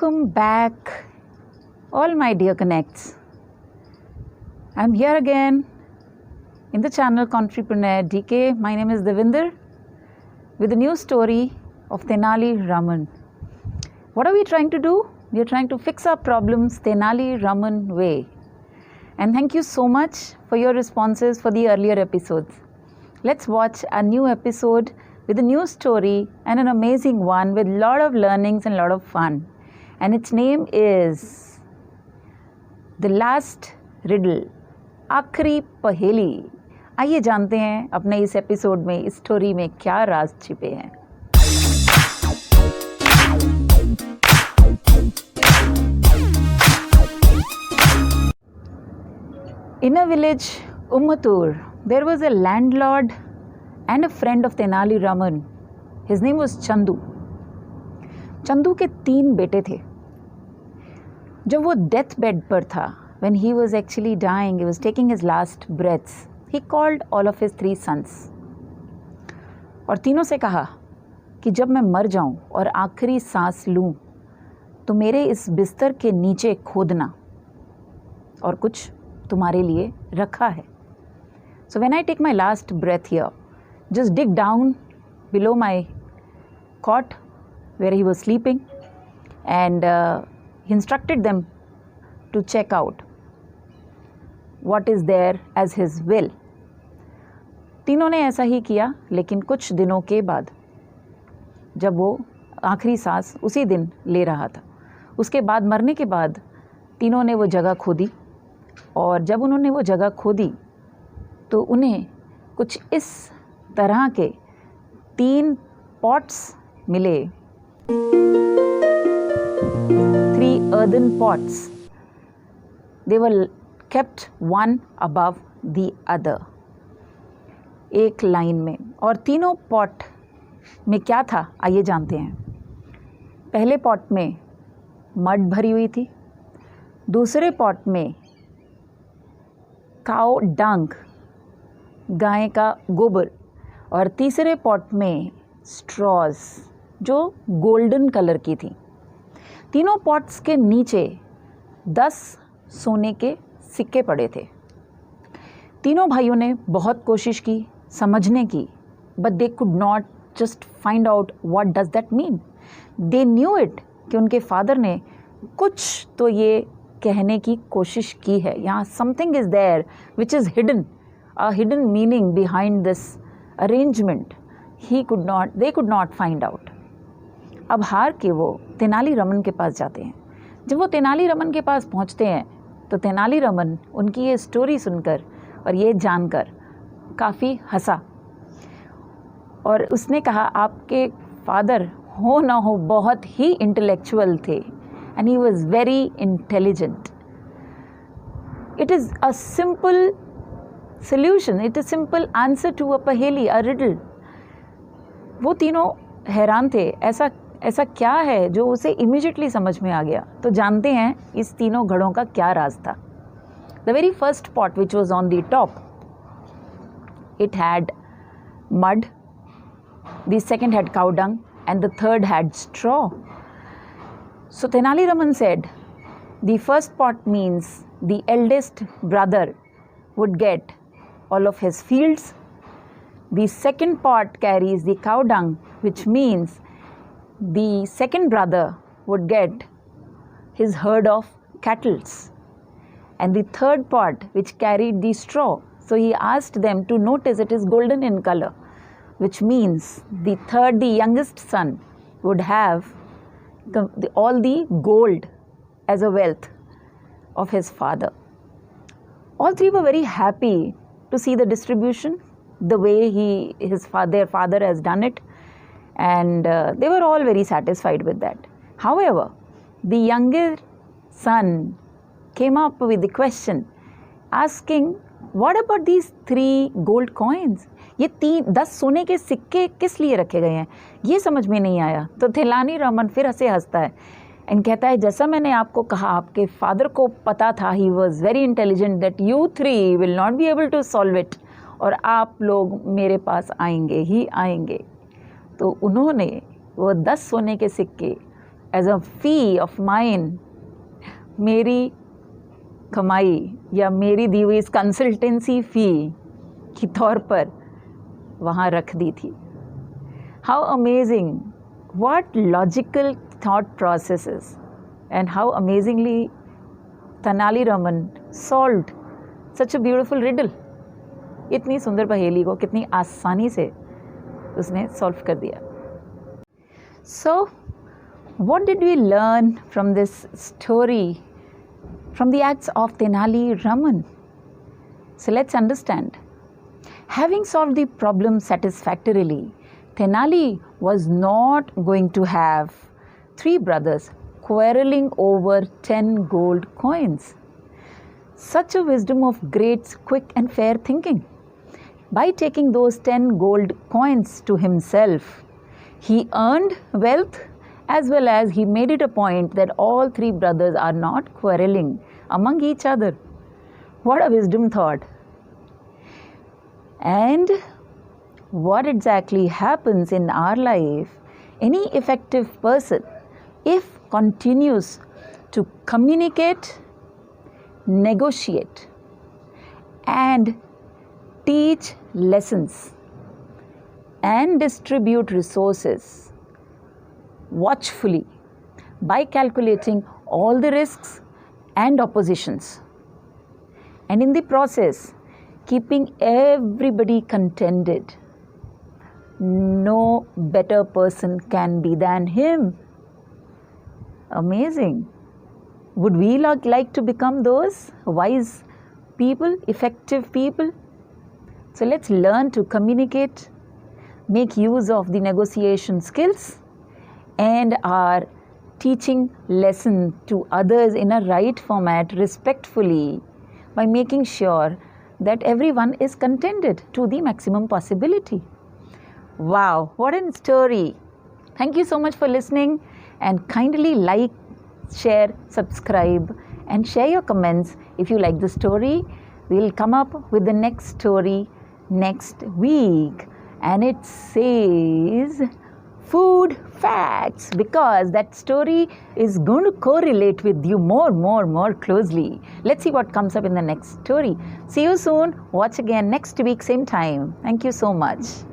Welcome back, all my dear connects. I'm here again in the channel Contrepreneur DK. My name is Devinder with a new story of Tenali Raman. What are we trying to do? We are trying to fix our problems Tenali Raman way. And thank you so much for your responses for the earlier episodes. Let's watch a new episode with a new story and an amazing one with a lot of learnings and a lot of fun. And its name is The Last Riddle, आखिरी पहेली. आइए जानते हैं अपने इस episode में, इस story में क्या राज छिपे हैं. In a village, Ummatur, there was a landlord and a friend of Tenali Raman. His name was Chandu. Chandu के 3 बेटे थे. जब वो डेथ बेड पर था, when he was actually dying, he was taking his last breaths, he called all of his 3 sons. और तीनों से कहा कि जब मैं मर जाऊं और आखिरी सांस लूं, तो मेरे इस बिस्तर के नीचे खोदना और कुछ तुम्हारे लिए रखा है. So when I take my last breath here, just dig down below my cot where he was sleeping, and he instructed them to check out what is there as his will. तीनों ने ऐसा ही किया, लेकिन कुछ दिनों के बाद, जब वो आखिरी सांस उसी दिन ले रहा था, उसके बाद मरने के बाद तीनों ने वो जगह खोदी. और जब उन्होंने वो जगह खोदी तो उन्हें कुछ इस तरह के 3 पॉट्स मिले. 3 earthen pots. They were kept one above the other, एक लाइन में. और तीनों पॉट में क्या था, आइए जानते हैं. पहले पॉट में मड भरी हुई थी, दूसरे पॉट में काउ डंग, गाय का गोबर, और तीसरे पॉट में स्ट्रॉज जो गोल्डन कलर की थी. तीनों पॉट्स के नीचे 10 सोने के सिक्के पड़े थे. तीनों भाइयों ने बहुत कोशिश की समझने की, but they could not just find out what does that mean. They knew it कि उनके फादर ने कुछ तो ये कहने की कोशिश की है. यहाँ something is there which is hidden, a hidden meaning behind this arrangement. they could not find out. अब हार के वो तेनाली रमन के पास जाते हैं. जब वो तेनाली रमन के पास पहुंचते हैं तो तेनाली रमन उनकी ये स्टोरी सुनकर और ये जानकर काफ़ी हंसा, और उसने कहा आपके फादर हो ना हो बहुत ही इंटेलेक्चुअल थे, and he was very intelligent. It is a simple solution, it is simple answer to a paheli, a riddle. वो तीनों हैरान थे, ऐसा क्या है जो उसे इमीडिएटली समझ में आ गया. तो जानते हैं इस तीनों घड़ों का क्या राज था. The very first pot which was on the top, it had mud, the second had cow dung, and the third had straw. So Tenali Raman said, the first pot means the eldest brother would get all of his fields. The second pot carries the cow dung, which means the second brother would get his herd of cattle. And the third pot, which carried the straw, so he asked them to notice it is golden in color, which means the youngest son would have all the gold as a wealth of his father. All 3 were very happy to see the distribution, the way their father has done it, and they were all very satisfied with that. However, the younger son came up with the question asking, what about these 3 gold coins? ये 10 सोने के सिक्के किस लिए रखे गए हैं, ये समझ में नहीं आया. तो तेनाली रामन फिर हंसता है एंड कहता है, जैसा मैंने आपको कहा, आपके फादर को पता था, he was very intelligent, that you 3 will not be able to solve it, और आप लोग मेरे पास आएंगे ही आएंगे. तो उन्होंने वो 10 सोने के सिक्के as a fee of mine, मेरी कमाई या मेरी दी हुई इस कंसल्टेंसी फ़ी के तौर पर वहाँ रख दी थी. How amazing, what logical thought processes, and how amazingly Tenali Raman solved such a beautiful riddle. इतनी सुंदर पहेली को कितनी आसानी से उसने सॉल्व कर दिया. So, what did we learn from this story, from the acts of Tenali Raman? So let's understand. Having solved the problem satisfactorily, Tenali was not going to have three brothers quarreling over 10 gold coins. Such a wisdom of great, quick and fair thinking. By taking those 10 gold coins to himself, he earned wealth as well as he made it a point that all three brothers are not quarreling among each other. What a wisdom thought. And what exactly happens in our life, any effective person, if continues to communicate, negotiate, and teach lessons and distribute resources watchfully by calculating all the risks and oppositions, and in the process keeping everybody contented, no better person can be than him. Amazing. Would we like to become those wise people, effective people? So let's learn to communicate, make use of the negotiation skills, and our teaching lesson to others in a right format respectfully by making sure that everyone is contented to the maximum possibility. Wow, what a story. Thank you so much for listening, and kindly like, share, subscribe and share your comments if you like the story. We'll come up with the next story next week, and it says food facts, because that story is going to correlate with you more closely. Let's see what comes up in the next story. See you soon. Watch again next week, same time. Thank you so much.